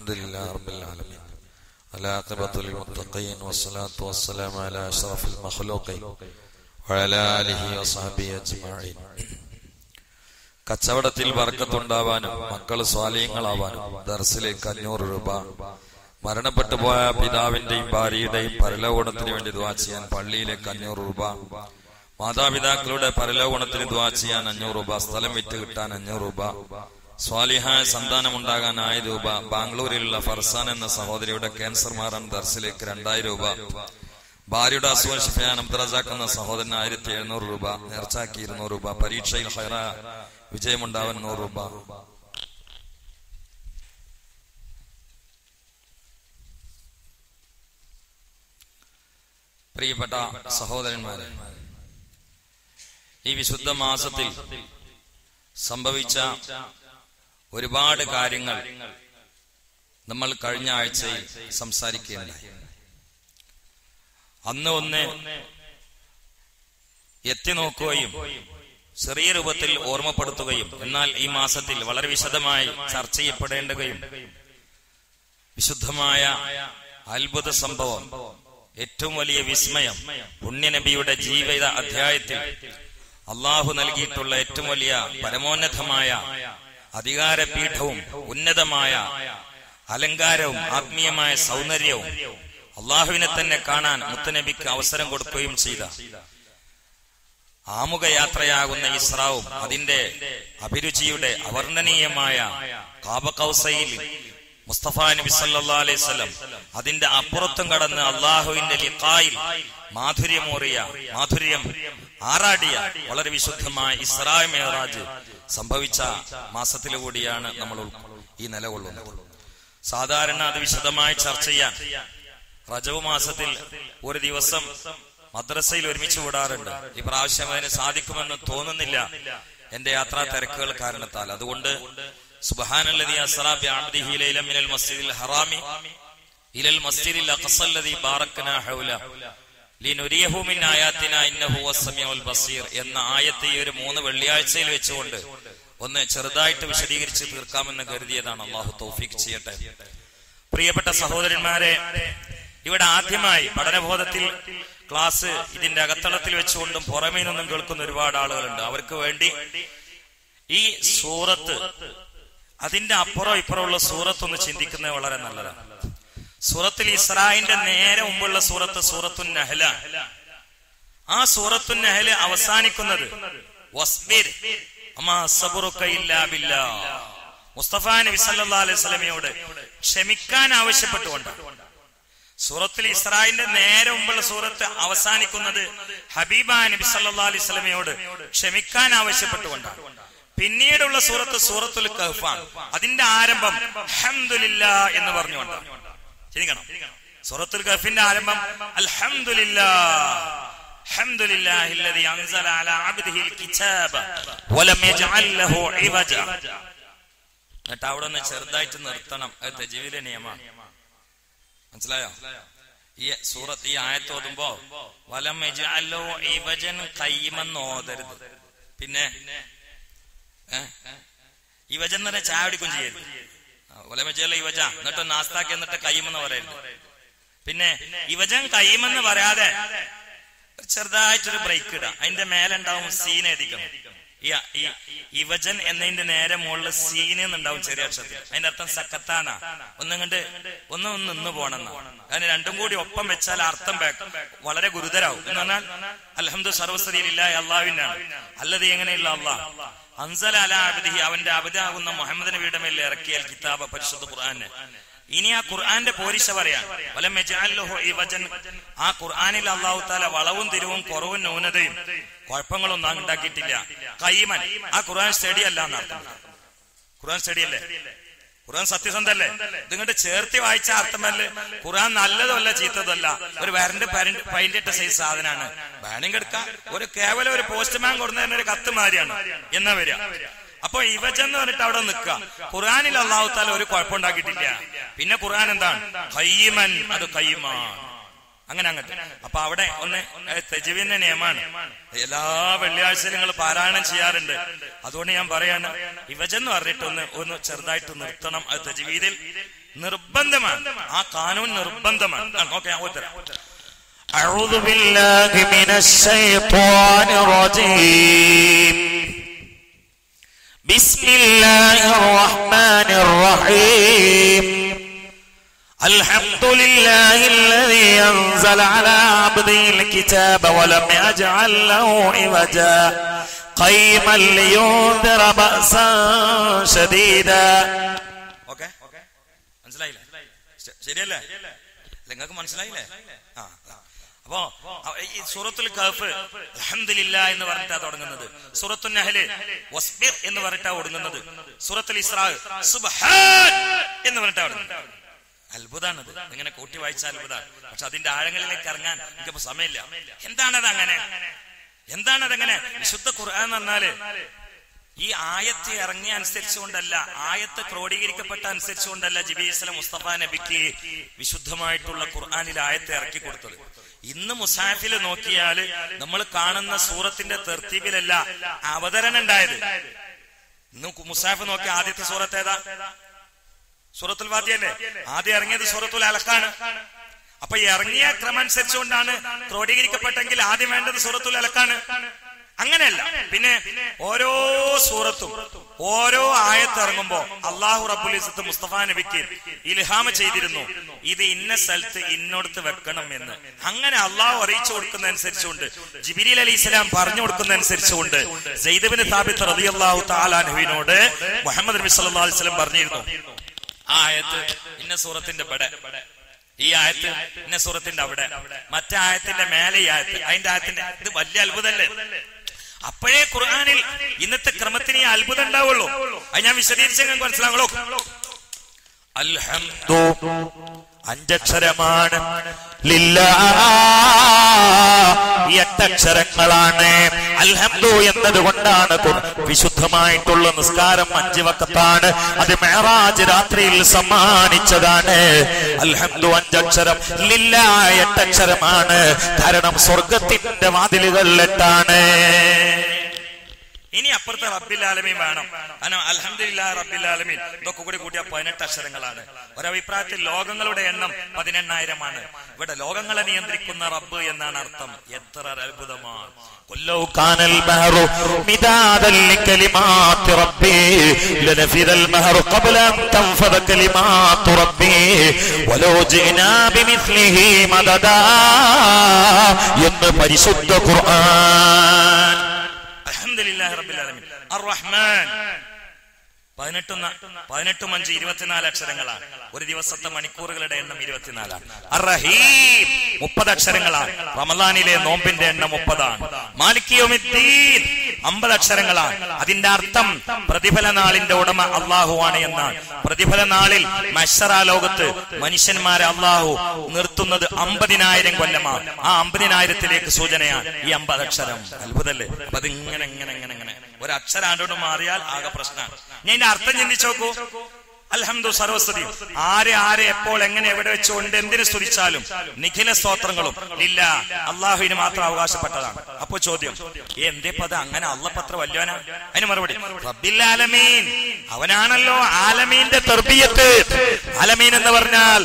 الحمد لله رب العالمين العاقبة للمتقين والصلاة والسلام على أشرف المخلوقين وعلى آله وصحبه أجمعين. കച്ചവടത്തിൽ ബർക്കത്തുണ്ടാവാനും മക്കൾ സ്വാലിഹ്യങ്ങളാവാനും ദർസിലേക്ക് 500 രൂപ, മരണപ്പെട്ടു പോയ പിതാവിന്റെയും ഭാര്യയുടെയും പരലോകത്തിന് വേണ്ടി ദുആ ചെയ്യാൻ പള്ളിയിലേക്ക് 500 രൂപ, മാതാപിതാക്കളുടെ പരലോകത്തിന് ദുആ ചെയ്യാൻ 500 രൂപ, സ്ഥലം വിറ്റ് കിട്ടാൻ 500 രൂപ, സ്വാലിഹായ സന്താനമുണ്ടാകാൻ 1000 രൂപ, ബാംഗ്ലൂരിലുള്ള ഫർസാൻ എന്ന സഹോദരിയുടെ ക്യാൻസർ മാറാൻ ദർസിലേക്ക് 2000 രൂപ, ഭാര്യയുടെ അസുഖം ശിഫയാൻ അബ്ദുറസാഖ് എന്ന സഹോദരന് 1700 രൂപ, നേർച്ചാക്കി 200 രൂപ, പരീക്ഷയിൽ ഹൈറ വിജയമുണ്ടാവാൻ 100 രൂപ. പ്രിയപ്പെട്ട സഹോദരന്മാരെ, ഈ വിശുദ്ധ മാസത്തിൽ സംഭവിച്ച ഒരുപാട് കാര്യങ്ങൾ നമ്മൾ കഴിഞ്ഞ ആഴ്ചയിൽ സംസാരിക്കുകയുണ്ടായി. അന്ന് ഒന്ന് എത്തി നോക്കുകയും ചെറിയ രൂപത്തിൽ ഓർമ്മപ്പെടുത്തുകയും എന്നാൽ ഈ മാസത്തിൽ വളരെ വിശദമായി ചർച്ച ചെയ്യപ്പെടേണ്ടതും വിശുദ്ധമായ അത്ഭുത സംഭവം, ഏറ്റവും വലിയ വിസ്മയം, പുണ്യനബിയുടെ ജീവിത അധ്യായത്തിൽ അള്ളാഹു നൽകിയിട്ടുള്ള ഏറ്റവും വലിയ പരമോന്നതമായ അധികാരപീഠവും ഉന്നതമായ അലങ്കാരവും ആത്മീയമായ സൗന്ദര്യവും അള്ളാഹുവിനെ തന്നെ കാണാൻ മുത്തനബിക്ക് അവസരം കൊടുക്കുകയും ചെയ്ത ആമുഖയാത്രയാകുന്ന ഇസ്രാവും അതിന്റെ അഭിരുചിയുടെ അവർണ്ണനീയമായ ഖാബ ഖൗസയിൽ മുസ്തഫ നബി സല്ലല്ലാഹു അലൈഹി വസല്ലം അതിന്റെ അപ്പുറത്തും കടന്ന് അള്ളാഹുവിന്റെ ലിഖായിൽ മാധുര്യം ആറാടിയ വളരെ വിശുദ്ധമായ ഇസ്രാ മിഅ്റാജ് സംഭവിച്ച മാസത്തിലൂടെയാണ് നമ്മൾ ഈ നിലകൊള്ളുന്നത്. സാധാരണ അത് വിശദമായി ചർച്ച ചെയ്യാൻ റജബ് മാസത്തിൽ ഒരു ദിവസം മദ്രസയിൽ ഒരുമിച്ച് കൂടാറുണ്ട്. ഈ പ്രാവശ്യം അതിന് സാധിക്കുമെന്ന് തോന്നുന്നില്ല എന്റെ യാത്രാ തിരക്കുകൾ കാരണത്താൽ. അതുകൊണ്ട് സുബ്ഹാനല്ലദീ അസ്റാ ബിഅബ്ദിഹി ലൈലൻ മിനൽ മസ്ജിദിൽ ഹറാമി ഇലൽ മസ്ജിദിൽ അഖ്സല്ലദീ ബാറക്നാ ഹൗല ലിനുരിയഹു മിൻ ആയാതിനാ ഇന്നഹു വസ്സമീഉൽ ബസീർ എന്ന ആയത്തെ ഒരു 3 വെള്ളിയാഴ്ചയിൽ വെച്ചുകൊണ്ട് ഒന്ന് ചെറുതായിട്ട് വിശദീകരിച്ച് തീർക്കാമെന്ന് കരുതിയതാണ്. അല്ലാഹു തൗഫീഖ് ചെയ്യട്ടെ. പ്രിയപ്പെട്ട സഹോദരന്മാരെ, ഇവിടെ ആദ്യമായി പഠനബോധത്തിൽ ക്ലാസ് ഇതിന്റെ അകത്തളത്തിൽ വെച്ചുകൊണ്ടും പുറമേ നിന്നും കേൾക്കുന്ന ഒരുപാട് ആളുകളുണ്ട്. അവർക്ക് വേണ്ടി ഈ സൂറത്ത്, അതിന്റെ അപ്പുറം ഇപ്പുറമുള്ള സൂറത്ത് ഒന്ന് ചിന്തിക്കുന്നത് വളരെ നല്ലതാണ്. സൂറത്തുൽ ഇസ്രായിന്റെ നേരെ മുമ്പുള്ള സൂറത്ത് സൂറത്തുൻ നഹ്ല. ആ സൂറത്തുൻ നഹ്ല അവസാനിക്കുന്നത് വസ്ബിർ അമാ സബ്റുക ഇല്ലാ ബില്ലാഹ്, മുസ്തഫ നബി സല്ലല്ലാഹു അലൈഹി വസല്ലമയോട് ക്ഷമിക്കാൻ ആവശ്യപ്പെട്ടുകൊണ്ടാണ്. സൂറത്തുൽ ഇസ്രായിന്റെ നേരെ മുമ്പുള്ള സൂറത്ത് അവസാനിക്കുന്നത് ഹബീബാ നബി സല്ലല്ലാഹു അലൈഹി വസല്ലമയോട് ക്ഷമിക്കാൻ ആവശ്യപ്പെട്ടുകൊണ്ടാണ്. പിന്നീടുള്ള സൂറത്ത് സൂറത്തുൽ കഹ്ഫാണ്. അതിന്റെ ആരംഭം അൽഹംദുലില്ലാഹ് എന്ന് പറഞ്ഞുകൊണ്ടാണ്. ചിന്തിക്കണം, സൂറത്തുൽ കഹ്ഫിന്റെ ആരംഭം അൽഹംദുലില്ലാഹില്ലദീ അൻസല അലാ അബ്ദിഹിൽ കിതാബ വലം യജ്അൽ ലഹു ഇവജ. എന്നിട്ട് അവിടെ ഒന്ന് ചെറുതായിട്ട് നിർത്തണം. അത് തജ്വീദിലെ നിയമമാണ്. മനസ്സിലായോ? ഈ സൂറത്ത്, ഈ ആയത്ത് ഓതുമ്പോ വലം യജ്അൽ ലഹു ഇവജൻ ഖയ്യിമൻ ഓതരുത്. പിന്നെ ഇവജൻ എന്ന് പറഞ്ഞാൽ ചായ കുടിക്കും ചെയ്യരുത്. വലം യജ്അൽ ഇവജ എന്നിട്ട് നാസ്താക്കി എന്നിട്ട് ഖയ്യിമെന്ന് പറയരുത്. പിന്നെ ഇവജൻ ഖയ്യിമെന്ന് പറയാതെ ചെറുതായിട്ടൊരു ബ്രേക്ക് ഇടാം. അതിന്റെ മേലെ ഉണ്ടാവും സീൻ എഴുതിക്കണം. ഇവജൻ എന്നതിന്റെ നേരെ മുകളിൽ സീൻ എന്നുണ്ടാവും ചെറിയ അക്ഷരത്തിൽ. അതിന്റെ അർത്ഥം സക്കത്താനാ, ഒന്ന് നിന്ന് പോണെന്നാ. അതിന് രണ്ടും കൂടി ഒപ്പം വെച്ചാൽ അർത്ഥം വളരെ ഗുരുതരാവും. എന്ന് പറഞ്ഞാൽ അൽഹംദു സർവ്വസ്തുതിയിലില്ലാഹി അല്ലാഹുവിനാണ്. അല്ലത് എങ്ങനെയുള്ള അല്ലാഹ് അൻസല അലാ അബ്ദിഹി, അവന്റെ അബ്ദാകുന്ന മുഹമ്മദ് നബിയുടെ മേൽ ഇറക്കിയ കിതാബ പരിശുദ്ധ ഖുർആനെ. ഇനി ആ ഖുർആന്റെ പോരിശ പറയാൻ വലം യജ്അൽ ലഹു ഇവജൻ, ആ ഖുർആനിൽ അല്ലാഹു തആല വളവും തിരിവും കുറവും ന്യൂനതയും കുഴപ്പങ്ങളൊന്നും ഉണ്ടാക്കിയിട്ടില്ല. ഖയ്യിമൻ, ആ ഖുർആൻ സ്റ്റഡി അല്ല എന്നർത്ഥം. ഖുർആൻ സ്റ്റഡി അല്ലേ? ഖുർആൻ സത്യസന്ധല്ലേ? ഇതിങ്ങോട്ട് ചേർത്തി വായിച്ച അർത്ഥമല്ലേ? ഖുർആൻ നല്ലതല്ല ചീത്തതല്ല, ഒരു വരണ്ട് പൈൻറ്റിട്ട സൈസ് സാധനമാണ്. വേണമെങ്കിൽ എടുക്കാം. കേവലം ഒരു പോസ്റ്റ്മാൻ കൊടുക്കുന്നതിന് ഒരു കത്ത് മാതിരിയാണ് എന്നാ വരിക. അപ്പൊ ഇവജെന്ന് പറഞ്ഞിട്ട് അവിടെ നിൽക്കുക. ഖുർആനിൽ അല്ലാഹു തആല ഒരു കുഴപ്പമുണ്ടാക്കിയിട്ടില്ല. പിന്നെ ഖുർആൻ എന്താണ്? ഖയ്യിമൻ, അത് ഖയ്യിമാൻ. അങ്ങനെ അങ്ങനത്തെ. അപ്പൊ അവിടെ ഒന്ന് തജ്വീദിന്റെ നിയമമാണ്. എല്ലാ വെള്ളിയാഴ്ചയും നിങ്ങൾ പാരായണം ചെയ്യാറുണ്ട്. അതുകൊണ്ട് ഞാൻ പറയാണ്, ഇവജെന്ന് പറഞ്ഞിട്ട് ഒന്ന് ചെറുതായിട്ട് നിർത്തണം. അത് തജ്വീദിൽ നിർബന്ധമാണ്. ആ കാനൂൻ നിർബന്ധമാണ്. ഓക്കെ, ഞാൻ ഉത്തരം. أعوذ بالله من الشيطان الرجيم بسم الله الرحمن الرحيم الحمد لله الذي أنزل على عبده الكتاب ولم يجعل له عوجا قيما لينذر بأسا شديدا. ഓക്കെ, മനസ്സിലായില്ലേ? ശരിയല്ലേ? നിങ്ങൾക്ക് മനസ്സിലായില്ലേ? അപ്പോ ഈ സൂറത്തുൽ കഹ്ഫ് അൽഹംദുലില്ലാഹ് എന്ന് പറഞ്ഞിട്ടാ തുടങ്ങുന്നത്. സൂറത്തുൽ നഹ്ൽ വസ്ബിർ എന്ന് പറഞ്ഞിട്ടാ തുടങ്ങുന്നത്. സൂറത്തുൽ ഇസ്രാ സുബ്ഹാൻ എന്ന് പറഞ്ഞിട്ടാ തുടങ്ങുന്നത്. അത്ഭുതാണത്. ഇങ്ങനെ കൂട്ടി വായിച്ച അത്ഭുതാണ്. പക്ഷെ അതിന്റെ ആഴങ്ങളിലേക്ക് ഇറങ്ങാൻ എനിക്കിപ്പോ സമയമില്ല. എന്താണതങ്ങനെ? വിശുദ്ധ ഖുർആൻ എന്ന് പറഞ്ഞാല് ഈ ആയത്ത് ഇറങ്ങിയ അനുസരിച്ചുകൊണ്ടല്ല, ആയത്ത് ക്രോഡീകരിക്കപ്പെട്ട അനുസരിച്ചുകൊണ്ടല്ല ജിബീൽ മുസ്തഫ നബിക്ക് വിശുദ്ധമായിട്ടുള്ള ഖുർആനിൽ ആയത്ത് ഇറക്കി കൊടുത്തത്. ഇന്ന് മുസാഫിൽ നോക്കിയാൽ നമ്മൾ കാണുന്ന സൂറത്തിന്റെ തെർത്തീബിലല്ല അവതരണം ഉണ്ടായത്. ഇന്ന് മുസാഫ് നോക്കി ആദ്യത്തെ സൂറത്ത് ഏതാ? സൂറത്തുൽ ഫാത്തിഹയല്ലേ? ആദ്യം ഇറങ്ങിയത് സൂറത്തുൽ അലഖാണ്. അപ്പൊ ഇറങ്ങിയ ക്രമം അനുസരിച്ചുകൊണ്ടാണ് ക്രോഡീകരിക്കപ്പെട്ടെങ്കിൽ ആദ്യം വേണ്ടത് സൂറത്തുൽ അലഖാണ്. അങ്ങനെയല്ല. പിന്നെ ഓരോ സൂറത്തും ഓരോ ആയത്ത് ഇറങ്ങുമ്പോ അള്ളാഹു റബ്ബുൽ ഇസ്സത്ത് മുസ്തഫ നബിക്ക് ഇൽഹാമ ചെയ്തിരുന്നു, ഇത് ഇന്ന സ്ഥലത്ത് ഇന്നോടത്ത് വെക്കണം എന്ന്. അങ്ങനെ അള്ളാഹു അറിയിച്ചു കൊടുക്കുന്ന അനുസരിച്ചുകൊണ്ട്, ജിബ്രീൽ അലൈഹിസ്സലാം പറഞ്ഞു കൊടുക്കുന്ന അനുസരിച്ചുകൊണ്ട് സയ്യിദ് ഇബ്നു സാബിത്ത് റളിയല്ലാഹു തആല അൻഹുവിനോട് മുഹമ്മദ് നബി സല്ലല്ലാഹു അലൈഹി വസല്ലം പറഞ്ഞിരുന്നു, ആ ആയത്ത് ഇന്ന സൂറത്തിന്റെ ഇവിടെ, ഈ ആയത്ത് ഇന്ന സൂറത്തിന്റെ അവിടെ, മറ്റേ ആയത്തിന്റെ മേലെ ഈ ആയത്ത്, അതിന്റെ ആയത്തിന്റെ. ഇത് വലിയ അത്ഭുതമല്ലേ? അപ്പോഴേ ഖുർആനിൽ ഇന്നത്തെ ക്രമത്തിന് ഈ അത്ഭുതം ഉണ്ടാവുള്ളൂ. അത് ഞാൻ വിശദീകരിച്ചാൽ നിങ്ങൾക്ക് മനസ്സിലാവുള്ളൂ. അൽഹംദു അഞ്ചക്ഷരമാണ്, ലില്ലാഹ് എട്ടക്ഷരങ്ങളാണ്. അൽഹംദു എന്നതുകൊണ്ടാണ് വിശുദ്ധമായിട്ടുള്ള നിസ്കാരം 5 വഖത്താണ്. അത് മിഅ്റാജ് രാത്രിയിൽ സമ്മാനിച്ചതാണ്. അൽഹംദു 5 അക്ഷരം, ലില്ലാഹ് 8 അക്ഷരമാണ്. കാരണം സ്വർഗത്തിന്റെ വാതിലുകൾ 8ആണ്. ഇനി അപ്പുറത്തെ റബ്ബിൽ ആലമീൻ വേണം. അൽഹംദുലില്ലാഹി റബ്ബിൽ ആലമീൻ ഇതൊക്കെ കൂടി കൂട്ടിയ 18 അക്ഷരങ്ങളാണ്. ഒരഭിപ്രായത്തിൽ ലോകങ്ങളുടെ എണ്ണം 18,000 ഇവിടെ ലോകങ്ങളെ നിയന്ത്രിക്കുന്ന റബ്ബ് എന്നാണ് അർത്ഥം. എത്ര അത്ഭുതമാണ്! ولو كان البحر مدادا لكلمات ربي لنفذ البحر قبل أن تنفذ كلمات ربي ولو جئنا بمثله مددا എന്ന് പരിശുദ്ധ ഖുർആൻ. അൽഹംദുലില്ലാഹി റബ്ബിൽ ആലമീൻ അർ-റഹ്മാൻ 18 5 24 അക്ഷരങ്ങളാണ്. ഒരു ദിവസത്തെ മണിക്കൂറുകളുടെ എണ്ണം 24ആണ്. അർ-റഹീം 30 അക്ഷരങ്ങളാണ്. റമളാനിലെ നോമ്പിന്റെ എണ്ണം 30ആണ്. മാലിക് യൗമിദ്ദീൻ 50 അക്ഷരങ്ങളാണ്. അതിന്റെ അർത്ഥം പ്രതിഫല നാളിന്റെ ഉടമ അള്ളാഹുവാണ് എന്നാണ്. പ്രതിഫല നാളിൽ മഹ്ശറ ലോകത്ത് മനുഷ്യന്മാരെ അള്ളാഹു നിർത്തുന്നത് 50,000 കൊല്ലമാണ്. ആ 50,000ത്തിലേക്ക് സൂചനയാണ് ഈ 50 അക്ഷരം. അത്ഭുതല്ലേ? അപ്പൊ അതിങ്ങനെ ഒരു അക്ഷരാണ്ടോട് മാറിയാൽ ആകെ പ്രശ്നമാണ്. ഞാൻ അർത്ഥം ചിന്തിച്ചു നോക്കൂ. അൽഹംദു സർവസ്തുതിയും ആരെ എപ്പോൾ എങ്ങനെ എവിടെ വെച്ചുകൊണ്ട് എന്തിനു സ്തുതിച്ചാലും നിഖില സ്തോത്രങ്ങളും ഇല്ല അള്ളാഹുവിന് മാത്രം അവകാശപ്പെട്ടതാണ്. അപ്പൊ ചോദ്യം, എന്തേ പദ അങ്ങനെ അള്ളപ്പത്ര വല്യോനാ? അതിന് മറുപടി റബ്ബിൽ ആലമീൻ, അവനാണല്ലോ ആലമീന്റെ തർബിയത്ത്. ആലമീൻ എന്ന് പറഞ്ഞാൽ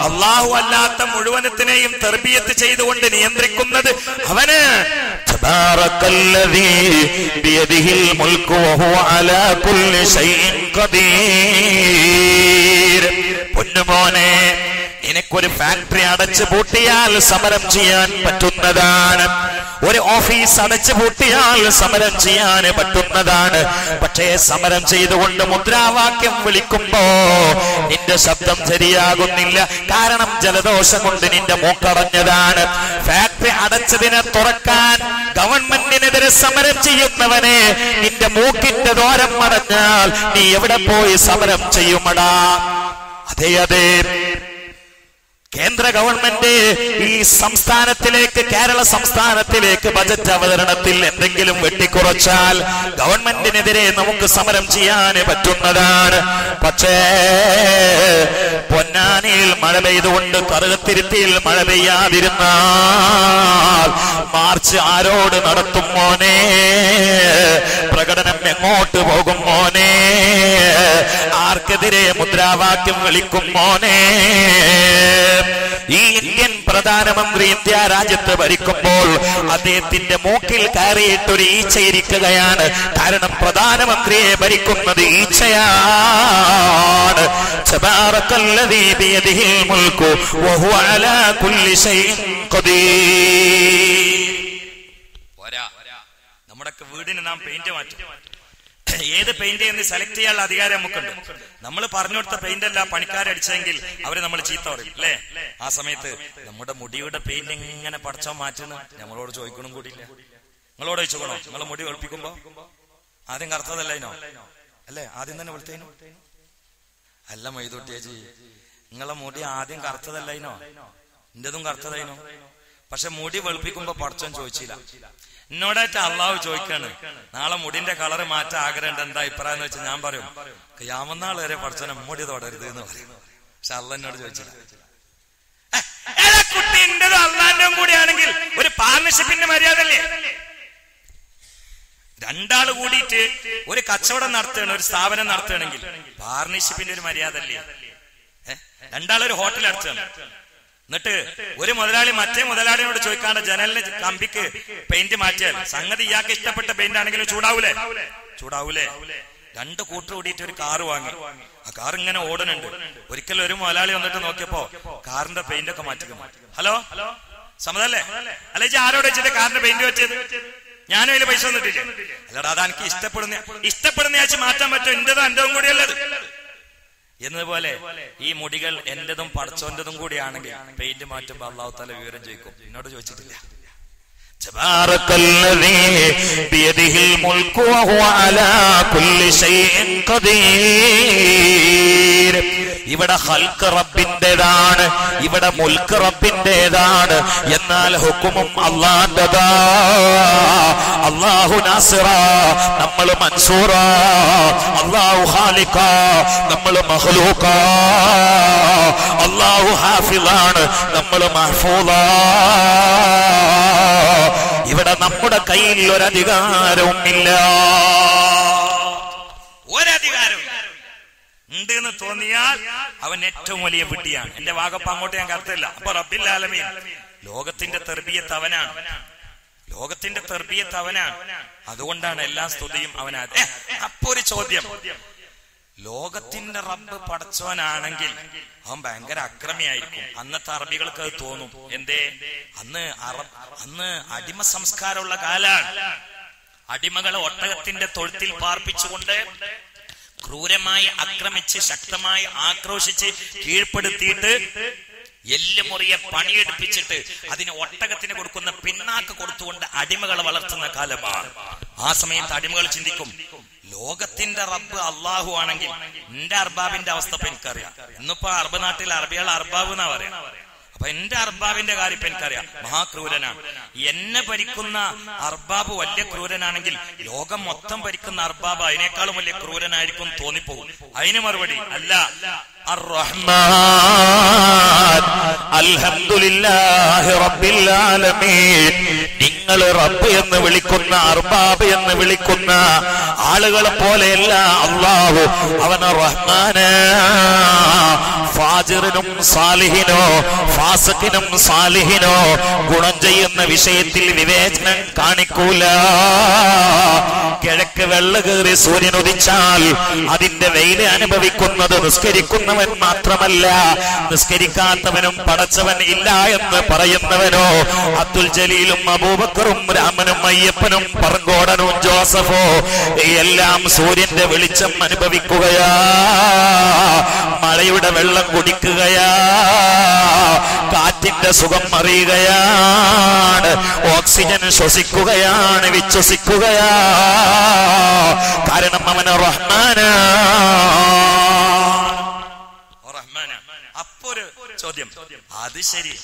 അള്ളാഹു അല്ലാത്ത മുഴുവനത്തിനെയും തർബിയത്ത് ചെയ്തുകൊണ്ട് നിയന്ത്രിക്കുന്നത് അവന്. തബാറക്കല്ലദീ ബിയദിഹിൽ മുൽക്കു വഹുവ അലാ കുല്ലി ശൈഇൻ ഖദീർ. പൊന്നുമോനെ, നിനക്കൊരു ഫാക്ടറി അടച്ചു പൂട്ടിയാൽ സമരം ചെയ്യാൻ പറ്റുന്നതാണ്. ഒരു ഓഫീസ് അടച്ചു പൂട്ടിയാൽ സമരം ചെയ്യാൻ പറ്റുന്നതാണ്. പക്ഷേ സമരം ചെയ്തുകൊണ്ട് മുദ്രാവാക്യം വിളിക്കുമ്പോ നിന്റെ ശബ്ദം ശരിയാകുന്നില്ല. കാരണം ജലദോഷം കൊണ്ട് നിന്റെ മൂക്കടഞ്ഞതാണ്. ഫാക്ടറി അടച്ചതിനെ തുറക്കാൻ ഗവൺമെന്റിനെതിരെ സമരം ചെയ്യുന്നവനെ, നിന്റെ മൂക്കിന്റെ ദോരം മടഞ്ഞാൽ നീ എവിടെ പോയി സമരം ചെയ്യുമടാ? അതെ, കേന്ദ്ര ഗവൺമെന്റ് ഈ സംസ്ഥാനത്തിലേക്ക്, കേരള സംസ്ഥാനത്തിലേക്ക് ബജറ്റ് അവതരണത്തിൽ എന്തെങ്കിലും വെട്ടിക്കുറച്ചാൽ ഗവൺമെന്റിനെതിരെ നമുക്ക് സമരം ചെയ്യാൻ പറ്റുന്നതാണ്. പക്ഷേ പൊന്നാനിയിൽ മഴ പെയ്തുകൊണ്ട് കറുകത്തിരുത്തിയിൽ മഴ പെയ്യാതിരുന്നാൽ മാർച്ച് ആരോട് നടത്തും മോനെ? പ്രകടനം എങ്ങോട്ട് പോകും മോനെ? ആർക്കെതിരെ മുദ്രാവാക്യം വിളിക്കും മോനെ? ഈ ഇന്ത്യൻ പ്രധാനമന്ത്രി ഇന്ത്യ രാജ്യത്ത് ഭരിക്കുമ്പോൾ അദ്ദേഹത്തിന്റെ മൂക്കിൽ കയറിയിട്ടൊരു ഈച്ചയിരിക്കുകയാണ്. കാരണം പ്രധാനമന്ത്രിയെ ഭരിക്കുന്നത് ഈച്ചയാണ്. തബാറക്കല്ലദീ ബിയദിഹിൽ മുൽക്കു വഹുവ അലാ കുല്ലി ശൈഇൻ ഖദീർ. നമ്മുടെ വീടിന് നാം പെയിന്റ് മാറ്റും. ഏത് പെയിന്റ് എന്ന് സെലക്ട് ചെയ്യാനുള്ള അധികാരം നമുക്കുണ്ട്. നമ്മൾ പറഞ്ഞു കൊടുത്ത പെയിന്റ് അല്ല പണിക്കാരടിച്ചെങ്കിൽ അവര് നമ്മൾ ചീത്ത പറയും അല്ലേ? ആ സമയത്ത് നമ്മുടെ മുടിയുടെ പെയിന്റ് എങ്ങനെ പടച്ചോ മാറ്റുന്നു നമ്മളോട് ചോദിക്കണം കൂടിയില്ല. നിങ്ങളോട് ചോദിച്ചോക്കണോ? നിങ്ങളെ മുടി വെളുപ്പിക്കുമ്പോ ആദ്യം കറുത്തതല്ലോ അല്ലേ? ആദ്യം തന്നെ വെളുത്തേനു അല്ല മൊയ്തൂട്ടിയേച്ചി, നിങ്ങളെ മുടി ആദ്യം കറുത്തതല്ലോ, എന്റേതും കറുത്തതായിനോ. പക്ഷെ മുടി വെളുപ്പിക്കുമ്പോ പടച്ചോൻ ചോദിച്ചില്ല. എന്നോടായിട്ട് അള്ളാഹു ചോദിക്കാണ്, നാളെ മുടിന്റെ കളറ് മാറ്റാൻ ആഗ്രഹമുണ്ട്, എന്താ അഭിപ്രായം എന്ന് വെച്ചാൽ ഞാൻ പറയും ഖിയാമത്ത് വരെ പടച്ചോനെ മുടി തൊടരുത് എന്ന് പറയും. പക്ഷെ അള്ളാഹ് എന്നോട് ചോദിച്ചില്ല. കുട്ടി എന്റെതും അള്ളാന്റെയും കൂടിയാണെങ്കിൽ ഒരു പാർട്ണർഷിപ്പിന്റെ മര്യാദ അല്ലേ? രണ്ടാള് കൂടിയിട്ട് ഒരു കച്ചവടം നടത്തുകയാണ്, ഒരു സ്ഥാപനം നടത്തുകയാണെങ്കിൽ പാർട്ണർഷിപ്പിന്റെ ഒരു മര്യാദ അല്ലേ? രണ്ടാളൊരു ഹോട്ടൽ നടത്തുകയാണ്. എന്നിട്ട് ഒരു മുതലാളി മറ്റേ മുതലാളിയോട് ചോദിക്കാണ്ട് ജനലിന് കമ്പിക്ക് പെയിന്റ് മാറ്റിയാൽ സംഗതി ഇയാൾക്ക് ഇഷ്ടപ്പെട്ട പെയിന്റ് ആണെങ്കിലും ചൂടാവൂലേ? രണ്ട് കൂട്ടർ കൂടിയിട്ട് ഒരു കാറ് വാങ്ങി. ആ കാർ ഇങ്ങനെ ഓടുന്നുണ്ട്. ഒരിക്കലും ഒരു മുതലാളി വന്നിട്ട് നോക്കിയപ്പോ കാറിന്റെ പെയിന്റ് ഒക്കെ മാറ്റിക്കുന്നു. ഹലോ സമ്മതല്ലേ? അല്ലെ ആരോട് വെച്ചിട്ട് കാറിന്റെ പെയിന്റ് വെച്ചത്? ഞാനും അതിൽ പൈസ വന്നിട്ടില്ല. അല്ലടാ അതെനിക്ക് ഇഷ്ടപ്പെടുന്ന ആഴ്ച മാറ്റാൻ പറ്റും. എന്റേതും എന്റെതും കൂടിയല്ലത് എന്നതുപോലെ ഈ മുടികൾ എന്റേതും പടച്ചോന്റേതും കൂടിയാണെങ്കിൽ പെയിന്റ് മാറ്റുമ്പോ അള്ളാഹു തആല വിവരം ചോദിക്കും. എന്നോട് ചോദിച്ചിട്ടില്ല. തബാറക്കല്ലദീ ബിയദിഹിൽ മുൽക്കു വഹുവ അലാ കുല്ലി ശൈഇൻ ഖദീർ. ഇവിടെ ഖൽഖ് റബ്ബിന്റേതാണ്, ഇവിടെ മുൽക്ക് റബ്ബിന്റേതാണ്. എന്നാൽ ഹുക്കുമും അല്ലാഹുവിന്റേതാ. അല്ലാഹു നാസിറ, നമ്മൾ മൻസൂറ. അല്ലാഹു ഖാലിഖ, നമ്മൾ മഖ്ലൂഖ. അല്ലാഹു ഹാഫിളാണ്, നമ്മൾ മഹ്ഫൂള. ഇവിടെ നമ്മുടെ കയ്യിൽ ഒരധികാരവും ഇല്ല. ഒരധികാരവും ഉണ്ട് എന്ന് തോന്നിയാൽ അവൻ ഏറ്റവും വലിയ വിഡ്ഢിയാണ്. എന്റെ വാഗപ്പ അങ്ങോട്ട് ഞാൻ കരുത്തില്ല. അപ്പൊ റബ്ബിൽ ആലമീൻ ലോകത്തിന്റെ തെർബിയത്ത് അവനാണ്. അതുകൊണ്ടാണ് എല്ലാ സ്തുതിയും അവനാ. അപ്പൊ ഒരു ചോദ്യം, ലോകത്തിന്റെ റബ്ബ് പടച്ചവനാണെങ്കിൽ അവൻ ഭയങ്കര അക്രമിയായിരിക്കും. അന്നത്തെ അറബികൾക്ക് അത് തോന്നും. എന്തേ? അന്ന് അടിമ സംസ്കാരമുള്ള കാലാണ്. അടിമകളെ ഒട്ടകത്തിന്റെ തൊഴുത്തിൽ പാർപ്പിച്ചുകൊണ്ട് ക്രൂരമായി ആക്രമിച്ച് ശക്തമായി ആക്രോശിച്ച് കീഴ്പ്പെടുത്തിയിട്ട് എല്ലുമുറിയെ പണിയെടുപ്പിച്ചിട്ട് അതിന് ഒട്ടകത്തിന് കൊടുക്കുന്ന പിന്നാക്ക് കൊടുത്തുകൊണ്ട് അടിമകളെ വളർത്തുന്ന കാലമാണ്. ആ സമയത്ത് അടിമകൾ ചിന്തിക്കും, ലോകത്തിന്റെ റബ്ബ് അള്ളാഹു ആണെങ്കിൽ എന്റെ അർബാബിന്റെ അവസ്ഥ ഇപ്പൊ എനിക്കറിയാം. ഇന്നിപ്പോ അറബ് നാട്ടിൽ അറബികൾ അർബാബ് എന്നാ പറയാം. അപ്പൊ എന്റെ അർബാബിന്റെ കാര്യം ഇപ്പൊ എനിക്കറിയാം, മഹാക്രൂരനാണ്. എന്നെ ഭരിക്കുന്ന അർബാബ് വലിയ ക്രൂരനാണെങ്കിൽ ലോകം മൊത്തം ഭരിക്കുന്ന അർബാബ് അതിനേക്കാളും വലിയ ക്രൂരനായിരിക്കും തോന്നിപ്പോകും. അതിന് മറുപടി അല്ല, അർ-റഹ്മാൻ അൽഹംദുലില്ലാഹി റബ്ബിൽ ആലമീൻ. നിങ്ങൾ റബ്ബ് എന്ന് വിളിക്കുന്ന, അർബാബ് എന്ന് വിളിക്കുന്ന ആളുകളെ പോലെയല്ല അല്ലാഹു. അവൻ റഹ്മാനാ. ഫാജിറിനും സാലിഹിനോ ഫാസിഖിനും സാലിഹിനോ ഗുണം ചെയ്യുന്ന വിഷയത്തിൽ വിവേചനം കാണിക്കൂല. കിഴക്ക് വെള്ള കയറി സൂര്യൻ ഉദിച്ചാൽ അതിന്റെ വെയില് അനുഭവിക്കുന്നത് നിസ്കരിക്കുന്നവൻ മാത്രമല്ല, നിസ്കരിക്കാത്തവനും പടച്ചവൻ ഇല്ല എന്ന് പറയുന്നവനോ. അബ്ദുൽ ജലീലും അബൂബക്കറും രാമനും അയ്യപ്പനും പറങ്കോടനും ജോസഫോ എല്ലാം സൂര്യന്റെ വെളിച്ചം അനുഭവിക്കുകയാ, മഴയുടെ വെള്ളം കുടിക്കുകയാ, കാറ്റിന്റെ സുഖം അറിയുകയാണ്, ഓക്സിജൻ ശ്വസിക്കുകയാണ്, വിശ്വസിക്കുകയാ. കാരണം അവന് റഹ്മാനാ. അപ്പൊ ചോദ്യം. അത് ശരി,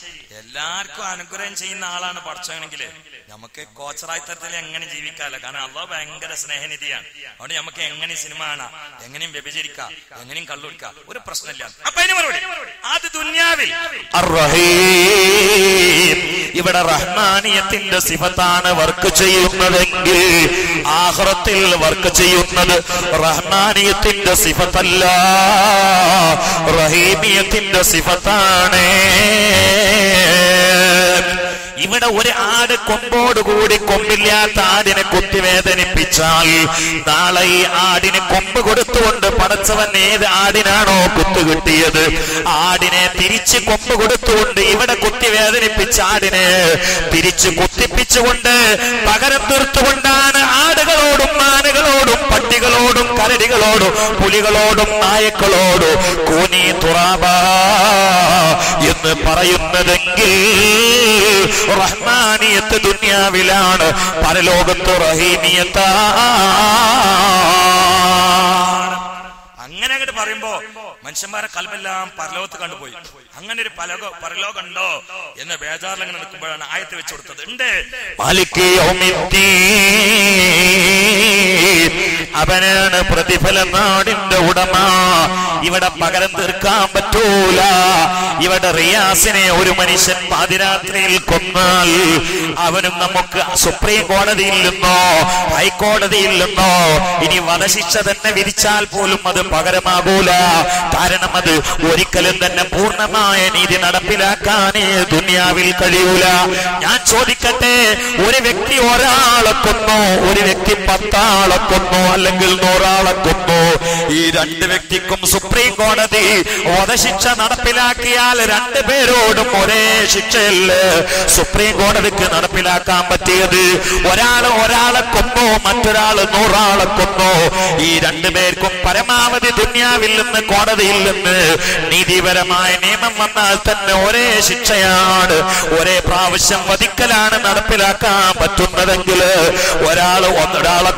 എല്ലാവർക്കും അനുഗ്രഹം ചെയ്യുന്ന ആളാണ് പടച്ചവനെങ്കിൽ നമുക്ക് കോച്ചറായി തരത്തിൽ എങ്ങനെ ജീവിക്കാമല്ലോ. കാരണം അള്ളാഹ് ഭയങ്കര സ്നേഹനിധിയാണ്. അതുകൊണ്ട് നമുക്ക് എങ്ങനെ സിനിമ കാണാം, എങ്ങനെയും വ്യഭിചരിക്കാം, എങ്ങനെയും കള്ളുടിക്കാം, ഒരു പ്രശ്നമില്ല. അപ്പൊ അതിന് മറുപടി അത് ദുനിയാവിൽ ഇവിടെ റഹ്മാനിയത്തിന്റെ സിഫത്താണ് വർക്ക് ചെയ്യുന്നതെങ്കിൽ ആഖിറത്തിൽ വർക്ക് ചെയ്യുന്നത് റഹ്മാനിയത്തിന്റെ സിഫത്തല്ല, റഹീമിയത്തിന്റെ സിഫത്താണ്. ഇവിടെ ഒരു ആട് കൊമ്പോടുകൂടി കൊമ്പില്ലാത്ത ആടിനെ കുത്തിവേദനിപ്പിച്ചാൽ നാളെ ഈ ആടിന് കൊമ്പ് കൊടുത്തുകൊണ്ട് പടച്ചവൻ ഏത് ആടിനാണോ കുത്തു കിട്ടിയത് ആടിനെ തിരിച്ച് കൊമ്പ് കൊടുത്തുകൊണ്ട് ഇവിടെ കുത്തിവേദനിപ്പിച്ച ആടിനെ തിരിച്ച് കുത്തിപ്പിച്ചുകൊണ്ട് പകരം തീർത്തുകൊണ്ടാണ് ആടുകളോടും മാനുകളോടും പട്ടികളോടും കരടികളോടും പുലികളോടും നായക്കളോടും കൂനി തുറാബ എന്ന് പറയുന്നതെങ്കിൽ റഹ്മാനിയത്ത് ദുനിയാവിലാണ്, പരലോകത്ത് റഹീമിയത്താ. അങ്ങനെ അങ്ങോട്ട് പറയുമ്പോ മനുഷ്യന്മാരെ കൽബെല്ലാം പരലോകത്ത് കണ്ടുപോയി. അങ്ങനെ ഒരു പരലോകം ഉണ്ടോ എന്ന ബേജാറിൽ അങ്ങനെ നിൽക്കുമ്പോഴാണ് ആയത്ത് വെച്ചു കൊടുത്തത്. ഉണ്ട് മാലിക് യൗമിദ്ദീൻ, അവനാണ് പ്രതിഫല നാടിന്റെ ഉടമ. ഇവിടെ പകരം തീർക്കാൻ പറ്റൂല. ഇവിടെ റിയാസിനെ ഒരു മനുഷ്യൻ പാതിരാത്രിയിൽ കൊന്നാൽ അവനും നമുക്ക് സുപ്രീം കോടതിയിൽ നിന്നോ ഹൈക്കോടതിയിൽ നിന്നോ ഇനി വധശിക്ഷ തന്നെ വിധിച്ചാൽ പോലും അത് പകരമാകൂല. കാരണം അത് ഒരിക്കലും തന്നെ പൂർണ്ണമായ നീതി നടപ്പിലാക്കാനേ ദുനിയാവിൽ കഴിയൂല. ഞാൻ ചോദിക്കട്ടെ, ഒരു വ്യക്തി ഒരാളെ കൊന്നു, ഒരു വ്യക്തി 10 ആളെ കൊന്നു, അല്ലെങ്കിൽ 100 ആളെ കൊന്നു. ഈ 2 വ്യക്തിക്കും സുപ്രീം കോടതി വധശിക്ഷ നടപ്പിലാക്കിയാൽ 2 പേരോടും ഒരേ ശിക്ഷയല്ലേ സുപ്രീം കോടതിക്ക് നടപ്പിലാക്കാൻ പറ്റിയത്? ഒരാളെ കൊന്നു, മറ്റൊരാൾ 100 ആളെ കൊന്നു. ഈ 2 പേർക്കും പരമാവധി ദുനിയാവിൽ നിന്ന് കോടതിയിൽ നിന്ന് നീതിപരമായ നിയമം വന്നാൽ തന്നെ ഒരേ ശിക്ഷയാണ്, ഒരേ പ്രാവശ്യം വധിക്കലാണ് നടപ്പിലാക്കാൻ പറ്റുന്നതെങ്കിൽ ഒരാളെ